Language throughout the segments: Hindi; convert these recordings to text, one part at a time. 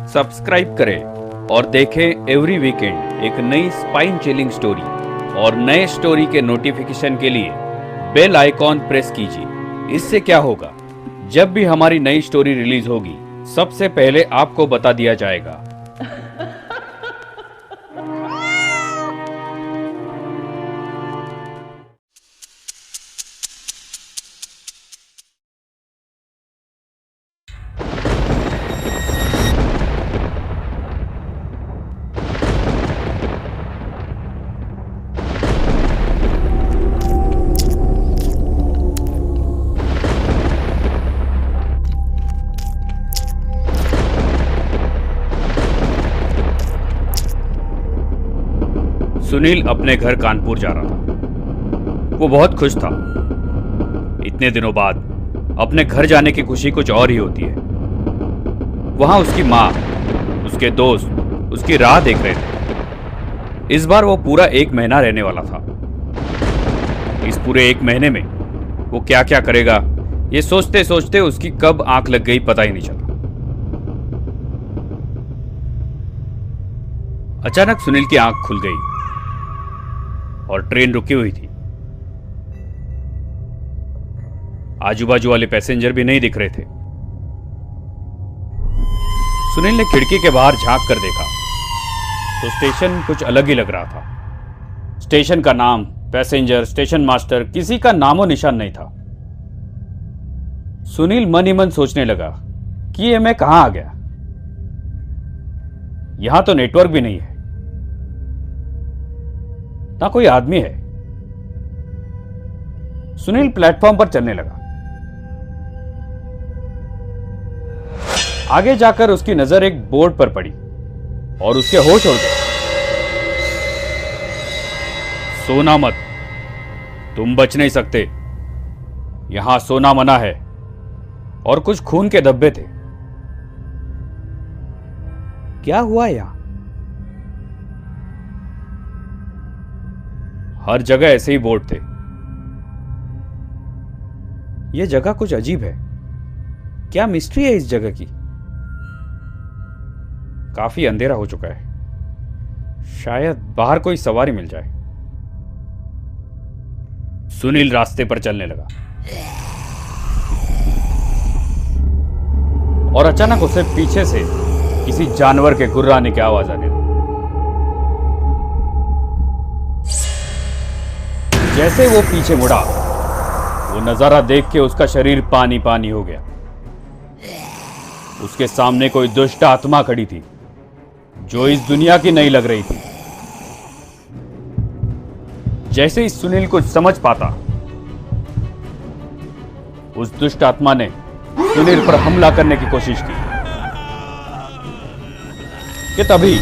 सब्सक्राइब करें और देखें एवरी वीकेंड एक नई स्पाइन चिलिंग स्टोरी। और नए स्टोरी के नोटिफिकेशन के लिए बेल आइकॉन प्रेस कीजिए। इससे क्या होगा, जब भी हमारी नई स्टोरी रिलीज होगी सबसे पहले आपको बता दिया जाएगा। सुनील अपने घर कानपुर जा रहा था। वो बहुत खुश था। इतने दिनों बाद अपने घर जाने की खुशी कुछ और ही होती है। वहां उसकी माँ, उसके दोस्त उसकी राह देख रहे थे। इस बार वो पूरा 1 महीना रहने वाला था। इस पूरे 1 महीने में वो क्या क्या करेगा, ये सोचते सोचते उसकी कब आंख लग गई पता ही नहीं चला। अचानक सुनील की आंख खुल गई और ट्रेन रुकी हुई थी। आजू बाजू वाले पैसेंजर भी नहीं दिख रहे थे। सुनील ने खिड़की के बाहर झांक कर देखा तो स्टेशन कुछ अलग ही लग रहा था। स्टेशन का नाम, पैसेंजर, स्टेशन मास्टर, किसी का नामो निशान नहीं था। सुनील मन ही मन सोचने लगा कि ये मैं कहां आ गया। यहां तो नेटवर्क भी नहीं है, ना कोई आदमी है। सुनील प्लेटफॉर्म पर चलने लगा। आगे जाकर उसकी नजर एक बोर्ड पर पड़ी और उसके होश उड़ गए। सोना मत, तुम बच नहीं सकते, यहां सोना मना है। और कुछ खून के धब्बे थे। क्या हुआ यहां? हर जगह ऐसे ही बोर्ड थे। यह जगह कुछ अजीब है। क्या मिस्ट्री है इस जगह की? काफी अंधेरा हो चुका है, शायद बाहर कोई सवारी मिल जाए। सुनील रास्ते पर चलने लगा और अचानक उसे पीछे से किसी जानवर के गुर्राने की आवाज आने लगी। जैसे वो पीछे मुड़ा, वो नजारा देख के उसका शरीर पानी पानी हो गया। उसके सामने कोई दुष्ट आत्मा खड़ी थी जो इस दुनिया की नहीं लग रही थी। जैसे ही सुनील कुछ समझ पाता, उस दुष्ट आत्मा ने सुनील पर हमला करने की कोशिश की कि तभी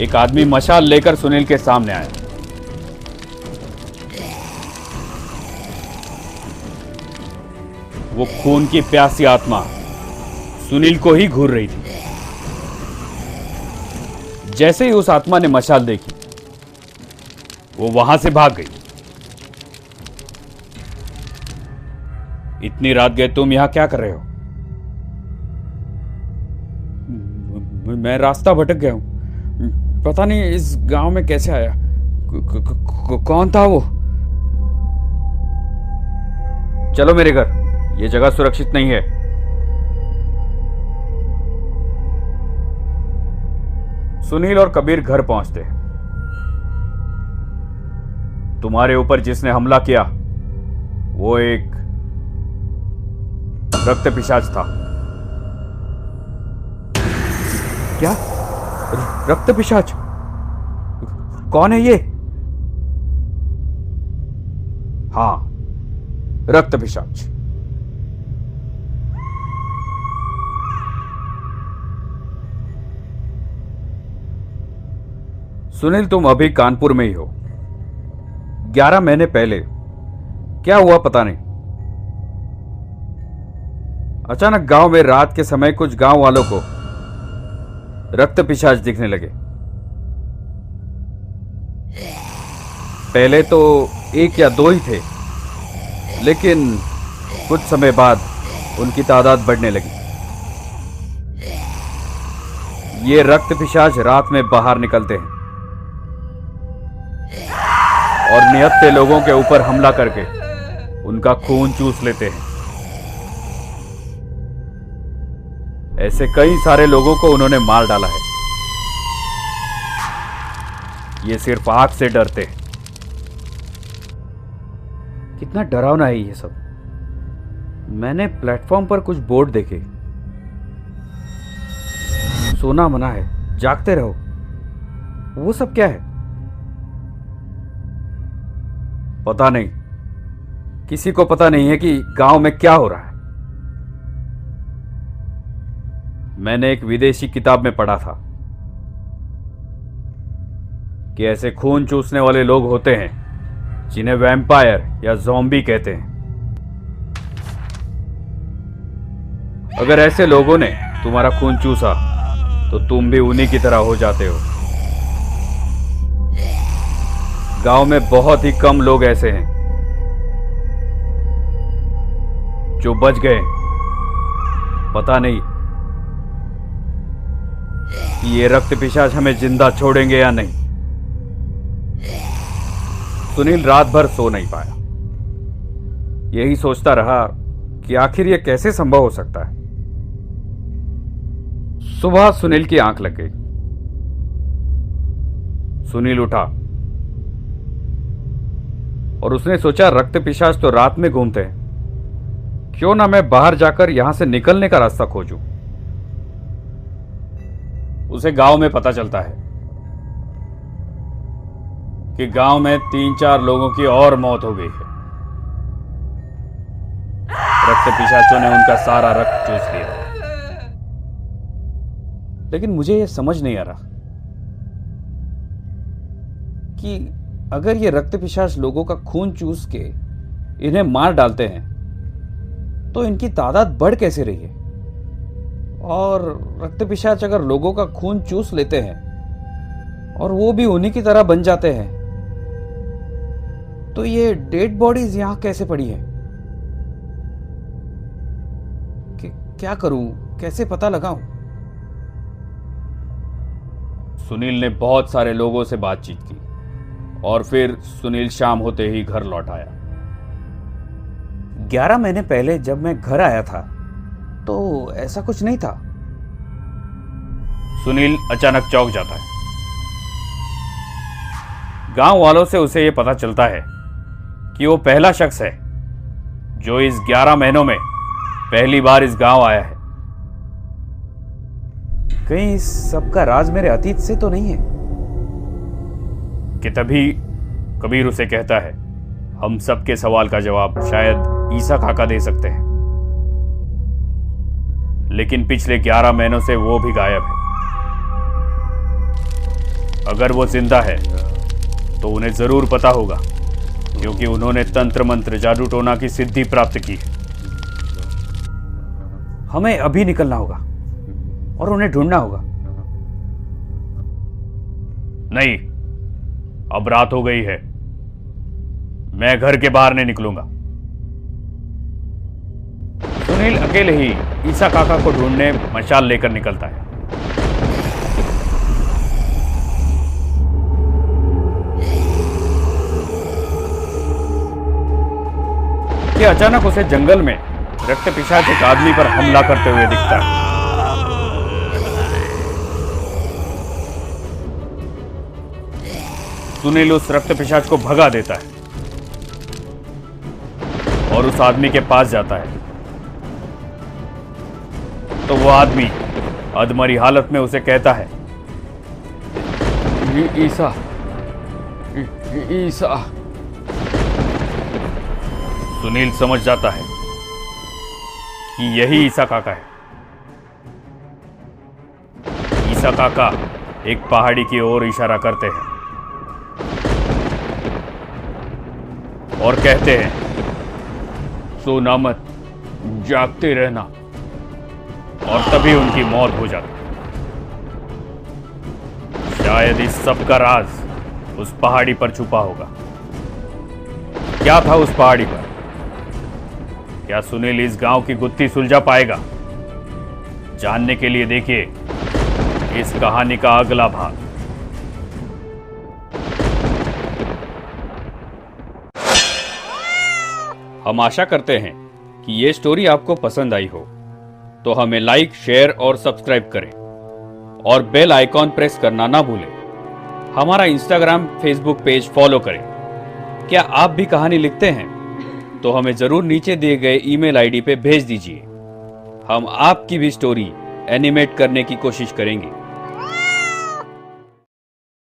एक आदमी मशाल लेकर सुनील के सामने आया। वो खून की प्यासी आत्मा सुनील को ही घूर रही थी। जैसे ही उस आत्मा ने मशाल देखी, वो वहां से भाग गई। इतनी रात गए तुम यहां क्या कर रहे हो? मैं रास्ता भटक गया हूं, पता नहीं इस गांव में कैसे आया। कौन था वो? चलो मेरे घर, ये जगह सुरक्षित नहीं है। सुनील और कबीर घर पहुंचते। तुम्हारे ऊपर जिसने हमला किया वो एक रक्त पिशाच था। क्या? रक्त पिशाच? कौन है ये? हां, रक्त पिशाच। सुनील, तुम अभी कानपुर में ही हो। 11 महीने पहले क्या हुआ पता नहीं। अचानक गांव में रात के समय कुछ गांव वालों को रक्त पिशाच दिखने लगे। पहले तो 1 या 2 ही थे, लेकिन कुछ समय बाद उनकी तादाद बढ़ने लगी। ये रक्त पिशाच रात में बाहर निकलते हैं और निहत्थे लोगों के ऊपर हमला करके उनका खून चूस लेते हैं। ऐसे कई सारे लोगों को उन्होंने मार डाला है। ये सिर्फ आग से डरते हैं। कितना डरावना है ये सब। मैंने प्लेटफॉर्म पर कुछ बोर्ड देखे, सोना मना है, जागते रहो। वो सब क्या है? पता नहीं, किसी को पता नहीं है कि गांव में क्या हो रहा है। मैंने एक विदेशी किताब में पढ़ा था कि ऐसे खून चूसने वाले लोग होते हैं जिन्हें वैम्पायर या ज़ॉम्बी कहते हैं। अगर ऐसे लोगों ने तुम्हारा खून चूसा तो तुम भी उन्हीं की तरह हो जाते हो। गांव में बहुत ही कम लोग ऐसे हैं जो बच गए। पता नहीं कि ये रक्त पिशाच हमें जिंदा छोड़ेंगे या नहीं। सुनील रात भर सो नहीं पाया। यही सोचता रहा कि आखिर यह कैसे संभव हो सकता है। सुबह सुनील की आंख लग गई। सुनील उठा और उसने सोचा रक्त पिशाच तो रात में घूमते हैं, क्यों ना मैं बाहर जाकर यहां से निकलने का रास्ता खोजूं। उसे गांव में पता चलता है कि गांव में 3-4 लोगों की और मौत हो गई है। रक्त पिशाचों ने उनका सारा रक्त चूस लिया। लेकिन मुझे यह समझ नहीं आ रहा कि अगर ये रक्त पिशाच लोगों का खून चूस के इन्हें मार डालते हैं तो इनकी तादाद बढ़ कैसे रही है। और रक्त पिशाच अगर लोगों का खून चूस लेते हैं और वो भी उन्हीं की तरह बन जाते हैं तो ये डेड बॉडीज यहां कैसे पड़ी है। क्या करूं, कैसे पता लगाऊं। सुनील ने बहुत सारे लोगों से बातचीत की और फिर सुनील शाम होते ही घर लौट आया। 11 महीने पहले जब मैं घर आया था तो ऐसा कुछ नहीं था। सुनील अचानक चौंक जाता है। गांव वालों से उसे यह पता चलता है कि वो पहला शख्स है जो इस 11 महीनों में पहली बार इस गांव आया है। कहीं इस सबका राज मेरे अतीत से तो नहीं है कि तभी कबीर उसे कहता है, हम सबके सवाल का जवाब शायद ईसा काका दे सकते हैं। लेकिन पिछले 11 महीनों से वो भी गायब है। अगर वो जिंदा है तो उन्हें जरूर पता होगा, क्योंकि उन्होंने तंत्र मंत्र जादू टोना की सिद्धि प्राप्त की है। हमें अभी निकलना होगा और उन्हें ढूंढना होगा। नहीं, अब रात हो गई है। मैं घर के बाहर नहीं निकलूंगा। सुनील अकेले ही ईसा काका को ढूंढने मशाल लेकर निकलता है। कि अचानक उसे जंगल में रक्त पिशाच एक आदमी पर हमला करते हुए दिखता है। सुनील उस रक्त पिशाच को भगा देता है और उस आदमी के पास जाता है तो वो आदमी अधमरी हालत में उसे कहता है, ईसा ईसा। सुनील समझ जाता है कि यही ईसा काका है। ईसा काका एक पहाड़ी की ओर इशारा करते हैं और कहते हैं, सोना मत, जागते रहना। और तभी उनकी मौत हो जाती। शायद इस सब का राज उस पहाड़ी पर छुपा होगा। क्या था उस पहाड़ी पर? क्या सुनील इस गांव की गुत्थी सुलझा पाएगा? जानने के लिए देखिए इस कहानी का अगला भाग। हम आशा करते हैं कि ये स्टोरी आपको पसंद आई हो, तो हमें लाइक, शेयर और सब्सक्राइब करें और बेल आइकॉन प्रेस करना ना भूलें। हमारा इंस्टाग्राम, फेसबुक पेज फॉलो करें। क्या आप भी कहानी लिखते हैं तो हमें जरूर नीचे दिए गए ईमेल आईडी पे भेज दीजिए। हम आपकी भी स्टोरी एनिमेट करने की कोशिश करेंगे।